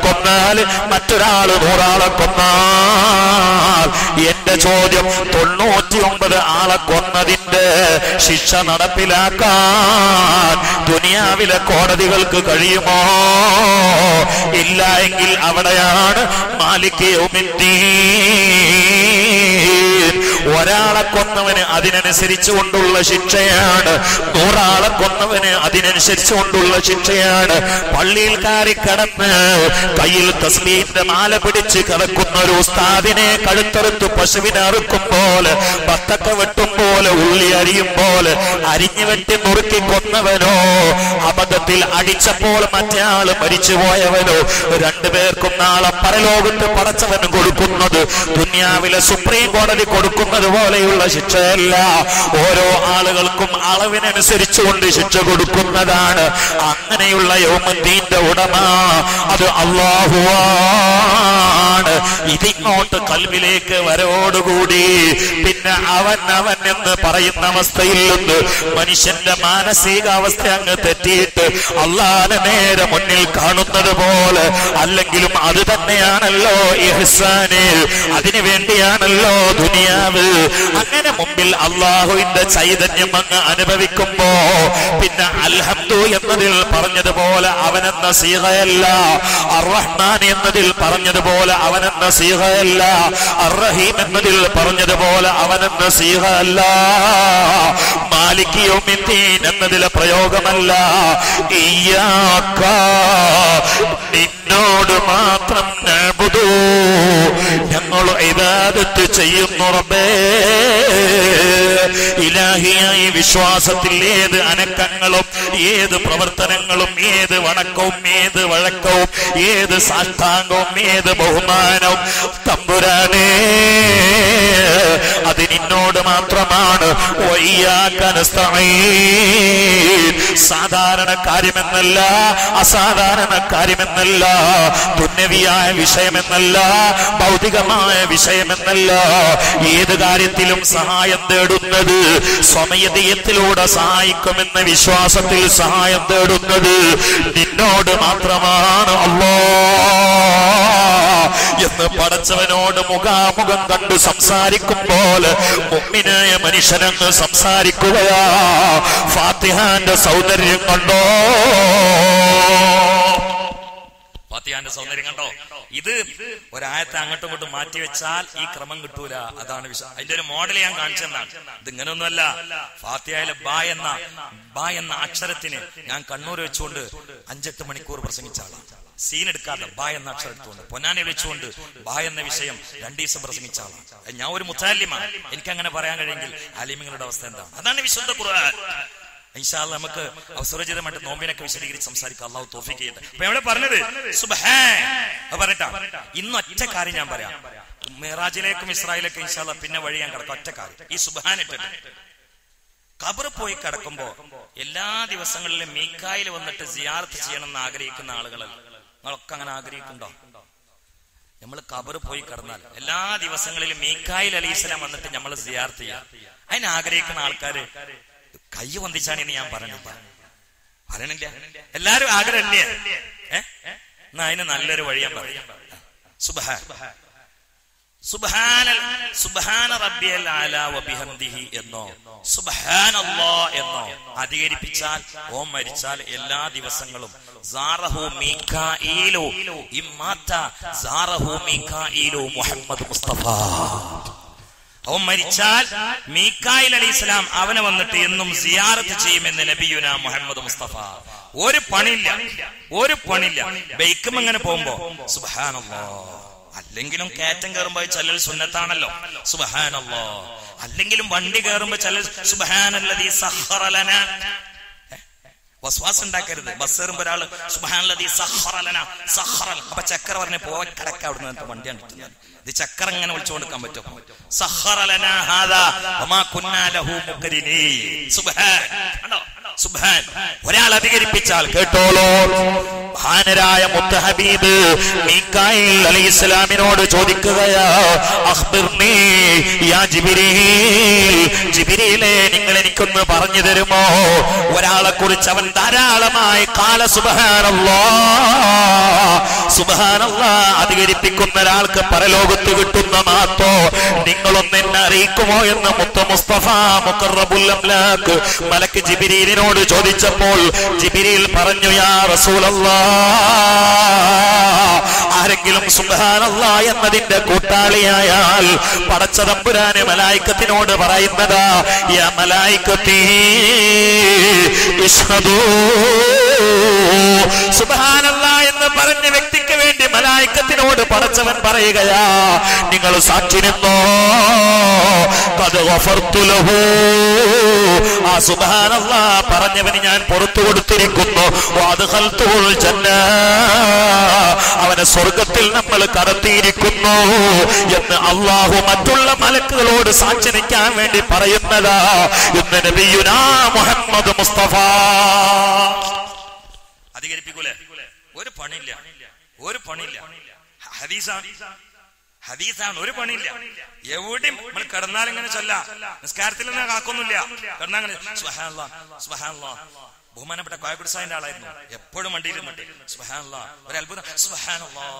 കൊന്നാൽ മറ്റൊരാൾ 100 ആളെ കൊന്നാൽ എന്റെ ചോദ്യം, 99 ആളെ കൊന്നതിന്റെ ശിക്ഷ നടപ്പിലാക്കാൻ ദുനിയാവിലെ കോടതികൾക്ക് കഴിയുമോ? ഇല്ല എങ്കിൽ അവിടെയാണ് മാലിക് യൗമിദ്ദീൻ. ഒരാളെ കൊന്നവന് അതിനനുസരിച്ചു കൊണ്ടുള്ള ശിക്ഷയാണ്, 100 ആളെ കൊന്നവന് അതിനനുസരിച്ചു കൊണ്ടുള്ള ശിക്ഷയാണ്. പള്ളിയിൽ കയറി കിടന്ന് കയ്യിൽ തസ്ബീഹിന്റെ മാല പിടിച്ച് കിടക്കുന്ന ഒരു ഉസ്താദിനെ കഴുത്തെടുത്ത് പശുവിനെ അറുക്കും പോലെ, ബത്തക്ക വെട്ടും പോലെ, ഉള്ളി അരിയും പോലെ അരിഞ്ഞു വെട്ടി നുറുക്കി കൊന്നവനോ, അബദ്ധത്തിൽ അടിച്ചപ്പോൾ മറ്റേ ആള് മരിച്ചുപോയവനോ, 2 പേർക്കും നാളെ പരലോകത്ത് പടച്ചവന് കൊടുക്കുന്നത് ദുനിയാവിലെ സുപ്രീം കോടതി കൊടുക്കുന്നത് പോലെയുള്ള ശിക്ഷയല്ല. ഓരോ ആളുകൾക്കും അളവിനനുസരിച്ചുകൊണ്ട് ശിക്ഷ കൊടുക്കുന്നതാണ്. അങ്ങനെയുള്ള യൗമുദ്ദീന്റെ ഉടമ അത് അല്ലാഹുവാണ്. ഇതിങ്ങോട്ട് കൽബിലേക്ക് വരോടുകൂടി പിന്നെ അവൻ എന്ന് പറയുന്ന അവസ്ഥയിൽ നിന്ന് മനുഷ്യന്റെ മാനസികാവസ്ഥ അങ്ങ് തെറ്റിയിട്ട് അല്ലാഹുവിനെ നേരെ മുന്നിൽ കാണുന്നത് പോലെ, അല്ലെങ്കിലും അത് തന്നെയാണല്ലോ ഇഹ്സാന്, അതിനു വേണ്ടിയാണല്ലോ ദുനിയാവ്. അങ്ങനെ മുമ്പിൽ അള്ളാഹുവിന്റെ ചൈതന്യം അങ്ങ് അനുഭവിക്കുമ്പോ പിന്നെ അൽഹംദു എന്നതിൽ പറഞ്ഞതുപോലെ അവനെന്ന സീഗയല്ല, അർറഹ്മാൻ എന്നതിൽ പറഞ്ഞതുപോലെ അവനെന്ന സീഗയല്ല, അർറഹീം എന്നതിൽ പറഞ്ഞതുപോലെ അവനെന്ന സീഗയല്ല, മാലിക് യൗമിദ്ദീൻ എന്നതിലെ പ്രയോഗമല്ല. ഇയ്യാക നിന്നോട് മാത്രം നഅ്ബുദു, ഞങ്ങൾ ഇബാദത്ത് ചെയ്യുന്നു റബ്ബേ. ഇലാഹിയായ വിശ്വാസത്തിൽ ഏത് അനക്കങ്ങളും ഏത് പ്രവർത്തനങ്ങളും ഏത് വണക്കവും ഏത് വഴക്കവും ഏത് സാഷ്ടാംഗവും ഏത് ബഹുമാനവും തമ്പുരാനേ അത് നിന്നോട് മാത്രമാണ്. വഇയ്യാക നസ്തഈൻ, സാധാരണ കാര്യമെന്നല്ല, അസാധാരണ കാര്യമെന്നല്ല, ദുന്യവിയായ വിഷയമെന്നല്ല, ഭൗതികമായ വിഷയമെന്നല്ല. ഏത് കാര്യത്തിലും സഹായം തേടുന്നത് സ്വമേധ വിജയത്തിലൂടെ സഹായിക്കുമെന്ന വിശ്വാസത്തിൽ സഹായം തേടുന്നത് നിന്നോട് മാത്രമാണ് അല്ലാഹ് എന്ന് പടച്ചവനോട് മുഖാമുഖം കണ്ട് സംസാരിക്കുമ്പോൾ മുഅ്മിനായ മനുഷ്യനെന്ന് സംസാരിക്കുകയാ. ഫാത്തിഹാന്റെ സൗന്ദര്യം കണ്ടോ? ഫാത്തിഹാന്റെ സൗന്ദര്യം കണ്ടോ? ഇത് ഒരായത്തെ അങ്ങോട്ടും ഇങ്ങോട്ടും മാറ്റി വെച്ചാൽ ഈ ക്രമം കിട്ടൂല. അതാണ് അതിന്റെ ഒരു മോഡൽ ഞാൻ കാണിച്ചെന്നാണ്. ഇത് ഇങ്ങനെയൊന്നുമല്ല. ഫാത്തിഹയിലെ ബാ എന്ന അക്ഷരത്തിന് ഞാൻ കണ്ണൂർ വെച്ചുകൊണ്ട് 5-8 മണിക്കൂർ പ്രസംഗിച്ച ആളാണ്. സീൻ എടുക്കാതെ ബാ എന്ന അക്ഷരം എടുത്തുകൊണ്ട് പൊന്നാനെ വെച്ചുകൊണ്ട് ബാ എന്ന വിഷയം 2 ദിവസം പ്രസംഗിച്ച ആളാണ്. ഞാൻ ഒരു മുത്തഅല്ലിമാണ്. എനിക്ക് അങ്ങനെ പറയാൻ കഴിയെങ്കിൽ ആലിമീങ്ങളുടെ അവസ്ഥ എന്താണ്? അതാണ് വിശുദ്ധ ഖുർആൻ. ഇൻഷാ അല്ലാഹ് നമുക്ക് അവസരോചിതമായിട്ട് നോമ്പിനൊക്കെ വിശദീകരിച്ച് സംസാരിക്കാം. അല്ലാഹു തൗഫീഖ് ചെയ്യട്ടെ. അപ്പൊ എവിടെ പറഞ്ഞത് സുബ്ഹാൻ പറഞ്ഞിട്ടാ. ഇന്ന് ഒറ്റ കാര്യം ഞാൻ പറയാം. മിറാജിലേക്കും ഇസ്രായേലിലേക്കും ഇൻഷാ അല്ലാഹ് പിന്നെ വഴി ഞാൻ കിടക്കാം. ഒറ്റ കാര്യം, ഈ സുബ്ഹാൻ ഇട്ടിട്ട് ഖബർ പോയി കിടക്കുമ്പോ എല്ലാ ദിവസങ്ങളിലും മീക്കായിൽ വന്നിട്ട് സിയാറത്ത് ചെയ്യണമെന്ന് ആഗ്രഹിക്കുന്ന ആളുകൾ നിങ്ങളൊക്കെ അങ്ങനെ ആഗ്രഹിക്കുന്നുണ്ടോ? നമ്മൾ ഖബർ പോയി കിടന്നാൽ എല്ലാ ദിവസങ്ങളിലും മീക്കായിൽ അലൈഹിസ്സലാം വന്നിട്ട് നമ്മൾ സിയാറത്ത് ചെയ്യാം. അതിന് ആഗ്രഹിക്കുന്ന ആൾക്കാര് കൈ വന്ദിച്ചാണെന്ന് ഞാൻ പറയണില്ല. എല്ലാരും ആഗ്രഹമില്ലേ? എന്നാ അതിന് നല്ലൊരു വഴി ഞാൻ പറയാം. സുബ്ഹാന റബ്ബിയൽ അലാ വബിഹംദിഹി എന്നോ സുബ്ഹാനല്ലാഹ് എന്നോ അധികരിപ്പിച്ചാൽ ഓം മരിച്ചാൽ എല്ലാ ദിവസങ്ങളും സാറഹു മീകാഈലു ഇമ്മാത സാറഹു മീകാഈലു മുഹമ്മദ് മുസ്തഫ. അവൻ മരിച്ചാൽ മീകായിൽ അലൈഹിസ്സലാം അവനെ വന്നിട്ട് എന്നും സിയാറത്ത് ചെയ്യുമെന്ന് നബിയുനാ മുഹമ്മദ് മുസ്തഫ. ഒരു പണിയില്ല. ബൈക്കും അങ്ങനെ പോകുമ്പോ സുബ്ഹാനല്ലാഹ്. അല്ലെങ്കിലും കയറ്റം കയറുമ്പോ ചൊല്ലൽ സുന്നത്താണല്ലോ സുബ്ഹാനല്ലാഹ്. അല്ലെങ്കിലും വണ്ടി കയറുമ്പോ ചൊല്ലൽ സുബ്ഹാനല്ലദീ സഖറ ലനാ. വസ്വാസ് ഉണ്ടാക്കരുത്. ബസ് കയറുമ്പോ ഒരാള് സുബ്ഹാനല്ലദീ സഖറ ലനാ സഖറ. അപ്പൊ ചക്കര പറഞ്ഞ് പോയി കിടക്ക അവിടുന്ന് വണ്ടിയാണ് കിട്ടുന്നത്. ഇത് ചക്കര ഇങ്ങനെ വിളിച്ചു കൊടുക്കാൻ പറ്റും. സഖറ ലനാ ഹാദാ വമാ കുന്നാ ലഹു മുഖരിനീൻ. സുബ്ഹാൻ കണ്ടോ? സുബ്ഹാൻ ഒരാൾ അധികരിപ്പിച്ചാൽ കേട്ടോളൂ. മഹാനരായ മുത്ത് ഹബീബ് മീകായിൽ അലൈഹിസ്സലാമിനോട് ചോദിക്കുകയാ, അഖ്ബിർനീ യാ ജിബ്രീൽ, ജിബ്രീലേ നിങ്ങൾ എനിക്കൊന്ന് പറഞ്ഞു തരുമോ? ഒരാളെ കുറിച്ച് അവൻ ധാരാളമായി ഖാല സുബ്ഹാനല്ലാഹ് സുബ്ഹാനല്ലാഹ് അധികരിപ്പിക്കുന്ന ഒരാൾക്ക് പരലോകത്ത് കിട്ടുന്ന മാത്തോ നിങ്ങളൊന്ന് എന്നെ അറിയിക്കുമോ എന്ന് മുത്ത് മുസ്തഫ മുഖറബുൽ അംലാക്ക് മലക്ക് ജിബ്രീലിനോട് ചോദിച്ചപ്പോൾ ജിബ്രീൽ പറഞ്ഞു, യാ റസൂലല്ലാഹ്, ആരെങ്കിലും സുബ്ഹാനല്ലാഹ് എന്നതിന്റെ കൂട്ടാളിയായാൽ പടച്ച തമ്പുരാനെ മലായിക്കത്തിനോട് പറയുന്നതാ, യാ മലായിക്കത്തീ ഇശ്ഹദൂ. സുബ്ഹാനല്ലാഹ് എന്ന് പറഞ്ഞ വ്യക്തിക്ക് വേണ്ടി മലായിക്കത്തിനോട് പടച്ചവൻ പറയുകയാ, നിങ്ങൾ സാക്ഷി നിന്നോ, ഖദ് ഗഫർതു ലഹു. ആ സുബ്ഹാനല്ലാഹ് പറഞ്ഞവന് ഞാൻ പുറത്തു കൊടുത്തിരിക്കുന്നു. വഅദ്ഖൽതുൽ ജന്ന, അവനെ സ്വർഗത്തിൽ നമ്മൾ കടത്തിയിരിക്കുന്നു എന്ന് അല്ലാഹു മറ്റുള്ള മലക്കുകളോട് സാക്ഷി നിൽക്കാൻ വേണ്ടി പറയുന്നതാ എന്ന് നബിയുനാ മുഹമ്മദ് മുസ്തഫ. അധികരിപ്പിക്കൂലേ? ഒരു പണിയില്ല. ഹദീസാണ്, ഒരു പണിയില്ല. എവിടെയും നമ്മൾ കിടന്നാൽ ഇങ്ങനെ ചൊല്ല. നിസ്കാരത്തിൽ നിന്ന് കണക്കൊന്നുമില്ല. കിടന്നാൽ സുബ്ഹാനല്ലാഹ് സുബ്ഹാനല്ലാഹ്. ബഹുമാനപ്പെട്ട കോയക്കുടി സാഹിന്റെ ആളായിരുന്നു. എപ്പോഴും വണ്ടിയിൽ നിന്നിട്ട് സുബ്ഹാനല്ലാഹ്, ഒരു അത്ഭുതം സുബ്ഹാനല്ലാഹ്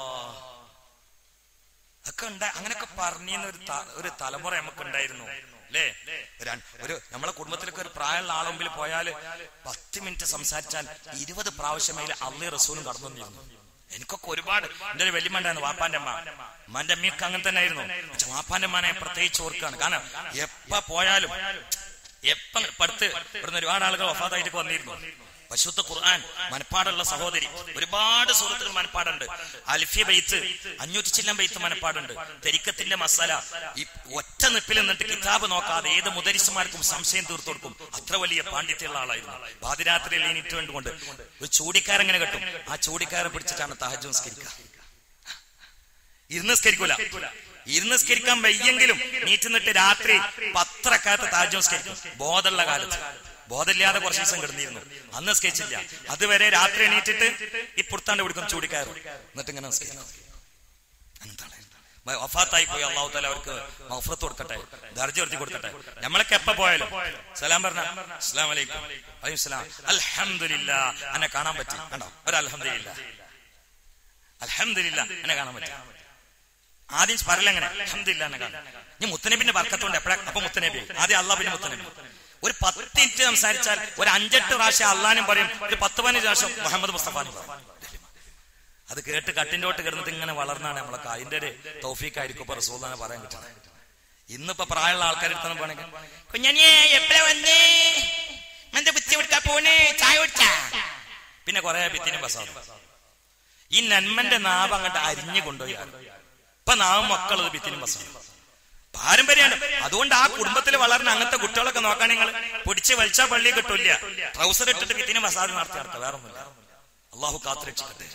ഒക്കെ ഉണ്ടായി. അങ്ങനെയൊക്കെ പറഞ്ഞിരുന്ന ഒരു തലമുറ നമുക്ക് ഉണ്ടായിരുന്നു അല്ലേ? നമ്മളെ കുടുംബത്തിലൊക്കെ ഒരു പ്രായമുള്ള ആളെ മുമ്പിൽ പോയാൽ 10 മിനിറ്റ് സംസാരിച്ചാൽ 20 പ്രാവശ്യമേൽ അള്ളി റസൂലും കടന്നു വന്നിരുന്നു. എനിക്കൊക്കെ ഒരുപാട്. എന്റെ ഒരു വല്യമ്മ ഉണ്ടായിരുന്നു, വാപ്പാന്റെ അമ്മ. അമ്മന്റെ അമ്മയൊക്കെ അങ്ങനെ തന്നെ ആയിരുന്നു. പക്ഷെ വാപ്പാന്റെ അമ്മനെ പ്രത്യേകിച്ച് ഓർക്കാണ്. കാരണം എപ്പ പോയാലും പടുത്ത് ഇവിടുന്ന് ഒരുപാട് ആളുകൾ വഫാത്തായിട്ട് വന്നിരുന്നു. പരിശുദ്ധ ഖുർആൻ മനപ്പാടുള്ള സഹോദരി. ഒരുപാട് സൂറത്തുകൾ മനപ്പാടുണ്ട്. അൽഫിയ ബൈത്ത് 500 ചില്ലം ബൈത്ത് മനപ്പാടുണ്ട്. തെരിക്കത്തിന്റെ മസാല ഈ ഒറ്റ നിപ്പിൽ നിന്നിട്ട് കിതാബ് നോക്കാതെ ഏത് മുദരിസുമാർക്കും സംശയം തീർത്തു കൊടുക്കും. അത്ര വലിയ പാണ്ഡിത്യമുള്ള ആളായിരുന്നു. പാതിരാത്രിയിൽ എണീറ്റ് വേണ്ടുകൊണ്ട് ഒരു ചൂടിക്കാരെങ്ങനെ കെട്ടും. ആ ചൂടിക്കാരെ പിടിച്ചിട്ടാണ് തഹജ്ജുദ് നിസ്കരിക്കുക. ഇരുന്ന് നിസ്കരിക്കാൻ വയ്യെങ്കിലും നീറ്റ് നിന്നിട്ട് രാത്രി 10 റക്അത്ത് തഹജ്ജുദ് നിസ്കരിക്കും. ബോധമുള്ള കാലത്ത്. ബോധമില്ലാതെ കുറച്ച് ദിവസം കിടന്നിരുന്നു. അന്ന് നിസ്കരിച്ചില്ല. അതുവരെ രാത്രി എണീറ്റിട്ട് ഈ പുറത്താണ്ട് പിടിക്കും ചൂടിക്കയറും. എന്നിട്ട് ഇങ്ങനെ നിസ്കരിക്കും. വഫാത്തായി പോയി, അള്ളാഹു തആല അവർക്ക് മഗ്ഫിറത്ത് കൊടുക്കട്ടെ, ദർജ ഉയർത്തി കൊടുക്കട്ടെ. നമ്മളൊക്കെ എപ്പോ പോയാലും സലാം പറഞ്ഞ അസ്സലാമു അലൈക്കും, വലൈക്കും സലാം, അൽഹംദുലില്ലാ എന്നെ കാണാൻ പറ്റി, കണ്ടോ ഒരു അൽഹംദുലില്ലാ, അൽഹംദുലില്ലാ എന്നെ കാണാൻ പറ്റി. ആദ്യം പറയലെങ്ങനെ അൽഹംദുലില്ലാ എന്നെ കാണാൻ. ഇനി മുത്തനബിന്റെ ബർക്കത്തുണ്ട് എപ്പോഴാ, അപ്പൊ മുത്തനബി ആദ്യം അള്ളാഹ് പിന്നെ മുത്തനബി. ഒരു 10 മിനിറ്റ് സംസാരിച്ചാൽ ഒരു 5-8 പ്രാവശ്യം അള്ളാനും പറയും, ഒരു 10-15 പ്രാവശ്യം മുഹമ്മദ് മുസ്തഫാനും പറയും. അത് കേട്ട് കട്ടിൻ്റോട്ട് കിടന്നിട്ട് ഇങ്ങനെ വളർന്നാണ് നമ്മളൊക്കെ. അതിന്റെ ഒരു തൗഫീഖായിരിക്കും ഇപ്പൊ റസൂലുള്ളാഹിനെ പറയാൻ കിട്ടണേ. ഇന്നിപ്പോ പ്രായമുള്ള ആൾക്കാരെടുത്താണ് പോണെങ്കിൽ കുഞ്ഞനിയെ എപ്പോഴാ വന്നേ, എന്താ ബുദ്ധി കൊടുക്കാൻ പോണേ, ചായ കുടിച്ചാ, പിന്നെ കുറെ ഭിത്തിനും ബസാറും. ഈ നന്മന്റെ നാവ് അങ്ങോട്ട് അരിഞ്ഞു കൊണ്ടുപോയി. ഇപ്പൊ നാവും മക്കളത് ഭിത്തിനും ബസാറും പാരമ്പര്യമാണ്. അതുകൊണ്ട് ആ കുടുംബത്തിൽ വളർന്ന അങ്ങനത്തെ കുട്ടികളൊക്കെ നോക്കാൻ നിങ്ങൾ പിടിച്ച് വലിച്ചാ പള്ളി കിട്ടൂല, ട്രൗസർ ഇട്ടിട്ട് ഭിത്തിനും ബസാറും നടത്തി നടത്ത, വേറെ ഒന്നുമില്ല. അള്ളാഹു കാത്തുരക്ഷിക്കട്ടെ.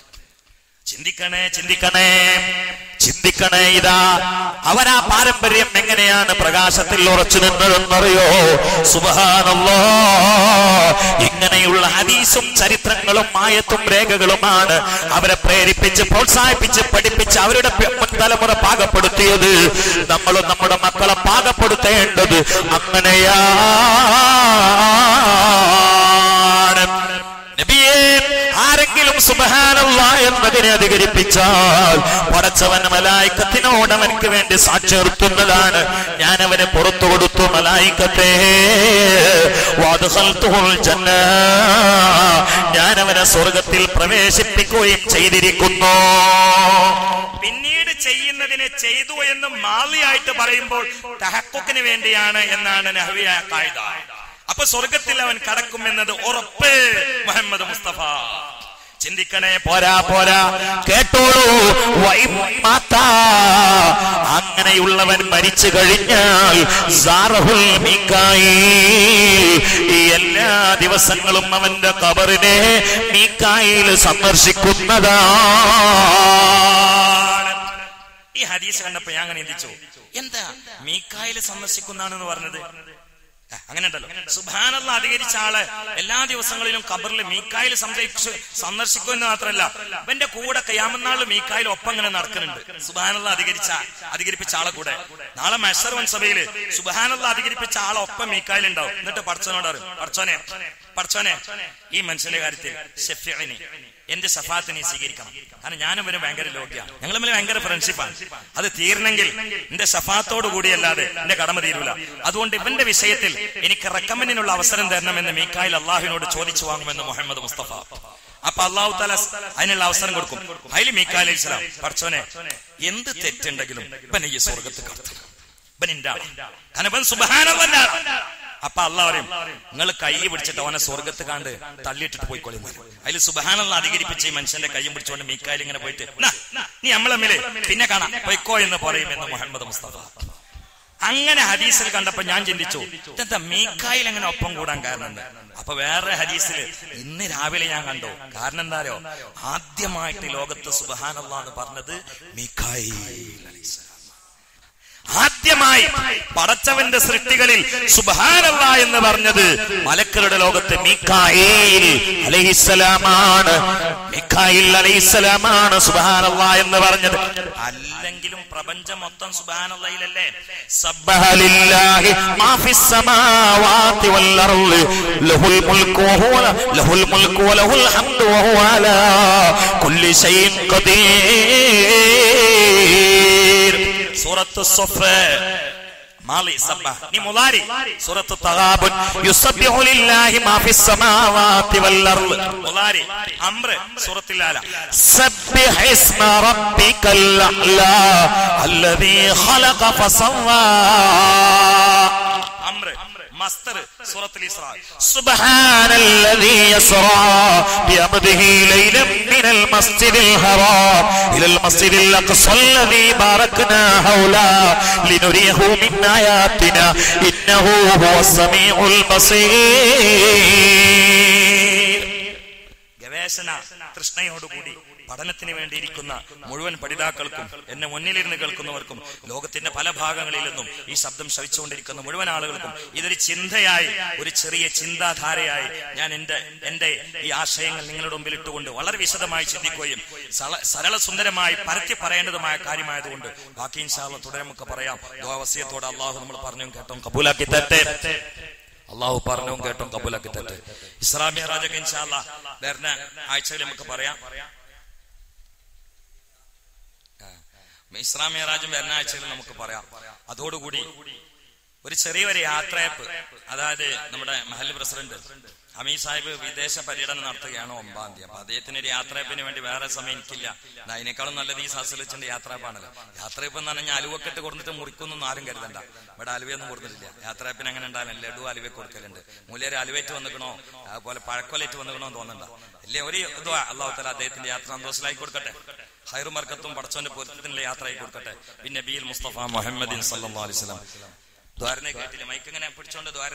ചിന്തിക്കണേ ചിന്തിക്കണേ ചിന്തിക്കണേ. ഇതാ അവരാ പാരമ്പര്യം എങ്ങനെയാണ് പ്രകാശത്തിൽ ഉറച്ചു നിന്നതെന്നറിയോ? സുബ്ഹാനല്ലാഹ്. ഇങ്ങനെയുള്ള ഹദീസും ചരിത്രങ്ങളും ആയത്തും രേഖകളുമാണ് അവരെ പ്രേരിപ്പിച്ച് പ്രോത്സാഹിപ്പിച്ച് പഠിപ്പിച്ച് അവരുടെ തലമുറ പാകപ്പെടുത്തിയത്. നമ്മളും നമ്മുടെ മക്കളെ പാകപ്പെടുത്തേണ്ടത് അങ്ങനെയാണ്. നബിയേ, ആരെങ്കിലും സുബ്ഹാനല്ലാഹ് എന്നതിനെ അധികരിപ്പിച്ചാൽ പടച്ചവൻ മലായികത്തിനോട് അവനക്ക് വേണ്ടി സാക്ഷീർത്തുന്നതാണ്. ഞാൻ അവനെ പുറത്തു കൊടുത്തു, മലായികത്തെ വദ്ഖൽതുൽ ജന്ന, ഞാൻ അവനെ സ്വർഗത്തിൽ പ്രവേശിപ്പിക്കുകയും ചെയ്തിരിക്കുന്നു. പിന്നീട് ചെയ്യുന്നതിനെ ചെയ്തു എന്ന് മാളിയായിട്ട് പറയുമ്പോൾ തഹഖുഖിന് വേണ്ടിയാണ് എന്നാണ് നഹ്വിയ ഖായിദ. അപ്പൊ സ്വർഗത്തിൽ അവൻ കടക്കുമെന്നത് ഉറപ്പ്. മുഹമ്മദ് മുസ്തഫ. ചിന്തിക്കണേ. പോരാ പോരാ, കേട്ടോളൂ. അങ്ങനെയുള്ളവൻ മരിച്ചു കഴിഞ്ഞാൽ സാറഹുൽ മീകായിൽ, ഈ എല്ലാ ദിവസങ്ങളും അവന്റെ ഖബറിനെ മീകായിൽ സന്ദർശിക്കുന്നതാണ്. ഈ ഹദീസ് കണ്ടപ്പോ ഞാൻ അങ്ങനെ ചിന്തിച്ചു, എന്താ മീകായിൽ സന്ദർശിക്കുന്നതാണെന്ന് പറഞ്ഞത്? അങ്ങനെ ഉണ്ടല്ലോ. സുബ്ഹാനല്ലാഹ് അധികരിച്ച ആള് എല്ലാ ദിവസങ്ങളിലും ഖബറിൽ മീകായിൽ സന്ദർശിക്കുമെന്ന് മാത്രമല്ല, അവന്റെ കൂടെ ഖിയാമത്ത് നാളിൽ മീകായിൽ ഒപ്പം ഇങ്ങനെ നടക്കുന്നുണ്ട്. സുബ്ഹാനല്ലാഹ് അധികരിപ്പിച്ച ആളെ കൂടെ നാളെ മഹ്ശർ സഭയില് സുബ്ഹാനല്ലാഹ് അധികരിപ്പിച്ച ആളെ ഒപ്പം മീകായിൽ ഉണ്ടാവും. എന്നിട്ട് പടച്ചവനോട് പറയും, പടച്ചോനെ ഈ മനുഷ്യന്റെ കാര്യത്തിൽ ശഫീഇനി, എന്റെ ശഫാഅത്തിനെ സ്വീകരിക്കണം. കാരണം ഞാനും ഇവരും ഭയങ്കര ലോക്യാണ്, ഞങ്ങൾ തമ്മിൽ ഭയങ്കര ഫ്രണ്ട്ഷിപ്പാണ്. അത് തീരണമെങ്കിൽ എന്റെ ശഫാഅത്തോടു കൂടിയല്ലാതെ എന്റെ കടമ തീരൂല. അതുകൊണ്ട് ഇവന്റെ വിഷയത്തിൽ എനിക്ക് റെക്കമെന്റിനുള്ള അവസരം തരണമെന്ന് മീകായിൽ അള്ളാഹുവിനോട് ചോദിച്ചു വാങ്ങുമെന്ന് മുഹമ്മദ് മുസ്തഫ. അപ്പൊ അള്ളാഹു തആല അതിനുള്ള അവസരം കൊടുക്കും. അതിൽ മീകായിൽ അലൈഹിസ്സലാം, പടച്ചോനെ എന്ത് തെറ്റുണ്ടെങ്കിലും ഇവനെ ഈ സ്വർഗത്ത് കടത്തുക, ഇവൻ എന്റെ ആളാണ്, കാരണം ഇവൻ സുബ്ഹാനല്ലാഹ്. അപ്പൊ അള്ളാഹ് പറയും, നിങ്ങൾ കൈ പിടിച്ചിട്ട് അവനെ സ്വർഗത്ത് കണ്ട് തള്ളിയിട്ടിട്ട് പോയിക്കോളി. അതിൽ സുബ്ഹാനല്ലാഹ് അധികരിപ്പിച്ച് ഈ മനുഷ്യന്റെ കൈയും പിടിച്ചുകൊണ്ട് മീകായിൽ ഇങ്ങനെ പോയിട്ട് നീ നമ്മളെ പിന്നെ കാണാം പോയിക്കോ എന്ന് പറയുമെന്ന് മുഹമ്മദ് മുസ്തഫ. അങ്ങനെ ഹദീസിൽ കണ്ടപ്പോ ഞാൻ ചിന്തിച്ചു, ഇതെന്താ മീകായിൽ അങ്ങനെ ഒപ്പം കൂടാൻ കാരണം എന്താ? അപ്പൊ വേറെ ഹദീസിൽ ഇന്ന് രാവിലെ ഞാൻ കണ്ടു. കാരണം എന്താ അറിയോ? ആദ്യമായിട്ട് ലോകത്ത് സുബ്ഹാനല്ലാഹ് എന്ന് പറഞ്ഞത് മീകായിൽ അലൈഹിസ്സലാം. ആദ്യമായി പടച്ചവന്റെ സൃഷ്ടികളിൽ സുബ്ഹാനല്ലാഹ് എന്ന് പറഞ്ഞത് മലക്കുകളുടെ ലോകത്ത് മീകായിൽ അലൈഹിസ്സലാമാണ്. മീകായിൽ അലൈഹിസ്സലാമാണ് സുബ്ഹാനല്ലാഹ് എന്ന് പറഞ്ഞത്. അല്ലെങ്കിലും പ്രപഞ്ചം മൊത്തം സുബ്ഹാനല്ലാഹിലല്ലേ. സബ്ബഹ ലില്ലാഹി മാ ഫിസ് സമാവാതി വൽ അർളി ലഹുൽ മുൽക്കു വലഹുൽ ഹംദു വഹുവ അലാ കുല്ലി ഷൈഇൻ ഖദീർ. സൂറത്ത് സഫ് മാലി സബ്ബഹ നി മുലാരി. സൂറത്ത് തഗാബുൻ യുസബ്ബിഹു ലില്ലാഹി മാ ഫിസ് സമാവാതി വൽ അർള്. മുലാരി അംർ സൂറത്തുൽ ആല. സബ്ബിഹ് ഇസ്മ റബ്ബിക്കൽ അഅ്ലാ അല്ലദീ ഖലഖ ഫസവ്വാ. അംർ മസ്തർ സൂറത്തുൽ ഇസ്രാ. സുബ്ഹാനല്ലദീ യസ്റാ ബിഅബ്ദിഹി ലൈലൻ മിനൽ മസ്ജിദിൽ ഹറാം ഇലൽ മസ്ജിദിൽ അഖ്സല്ലദീ ബാറക്നാ ഹൗലാ ലിനുരിയഹു മിൻ ആയാതിനാ ഇന്നഹു ഹുവസ് സമീഉൽ ബസീർ. ഗവേഷണ തൃഷ്ണയോടുകൂടി പഠനത്തിന് വേണ്ടിയിരിക്കുന്ന മുഴുവൻ പഠിതാക്കൾക്കും എന്നെ മുന്നിലിരുന്ന് കേൾക്കുന്നവർക്കും ലോകത്തിന്റെ പല ഭാഗങ്ങളിൽ നിന്നും ഈ ശബ്ദം ശ്രവിച്ചുകൊണ്ടിരിക്കുന്ന മുഴുവൻ ആളുകൾക്കും ഇതൊരു ചിന്തയായി, ഒരു ചെറിയ ചിന്താധാരയായി ഞാൻ എന്റെ ഈ ആശയങ്ങൾ നിങ്ങളുടെ മുമ്പിൽ ഇട്ടുകൊണ്ട് വളരെ വിശദമായി ചിന്തിക്കുകയും സരള സുന്ദരമായി പരത്തി പറയേണ്ടതുമായ കാര്യമായതുകൊണ്ട് ബാക്കി ഇൻഷാ അല്ലാഹ് തുടരെ നമുക്ക് പറയാം. ദുആ വസിയത്തോടെ അള്ളാഹു നമ്മൾ പറഞ്ഞു കേട്ടോ കബൂലാക്കി തരട്ടെ. അള്ളാഹു പറഞ്ഞു കേട്ടോ കബൂലാക്കി തരട്ടെ. ഇസ്രാ മിഅ്റാജ് ഇൻഷാ അല്ലാഹ് വരുന്ന ആഴ്ചയിൽ നമുക്ക് പറയാം. ഇസ്രാ മിഅ്റാജും വരുന്ന ആഴ്ചയിൽ നമുക്ക് പറയാം. അതോടുകൂടി ഒരു ചെറിയൊരു യാത്രയപ്പ്, അതായത് നമ്മുടെ മഹല്ല് പ്രസിഡന്റ് ഹമീദ് സാഹിബ് വിദേശ പര്യടനം നടത്തുകയാണ് 9-ാം തീയതി. അപ്പൊ അദ്ദേഹത്തിന് ഒരു യാത്രയപ്പിന് വേണ്ടി വേറെ സമയം എനിക്കില്ല. അതിനേക്കാളും നല്ലത് ഈ സാസിലിച്ചിന്റെ യാത്രയപ്പാണല്ലോ. യാത്രയപ്പ് എന്ന് പറഞ്ഞാൽ അലുവക്കെട്ട് കൊടുത്തിട്ട് മുറിക്കൊന്നും ആരും കരുതണ്ട. ഇവിടെ അലുവയൊന്നും കൊടുത്തിട്ടില്ല. യാത്രയപ്പിന് അങ്ങനെ ഉണ്ടാവില്ല. ലഡു അലുവ കൊടുക്കലുണ്ട്. മൂലര് അലുവേറ്റ് വന്നിക്കണോ, അതുപോലെ പഴക്കൊലേറ്റ് വന്നിക്കണോ എന്ന് തോന്നണ്ട. അല്ലേ ഒരു അല്ലാഹു തആല അദ്ദേഹത്തിന്റെ യാത്ര സന്തോഷമായി കൊടുക്കട്ടെ. ഖൈറും ബർക്കത്തും പടച്ചോന്റെ പൊരുത്തത്തിനുള്ള യാത്രയായി കൊടുക്കട്ടെ. പിന്നെ നബിയിൽ മുസ്തഫ മുഹമ്മദിൻ സല്ലല്ലാഹു അലൈഹി വസല്ലം ദ്വാരനെ കേട്ടില്ല. മൈക്ക് ഇങ്ങനെ പിടിച്ചോണ്ട് ദ്വാര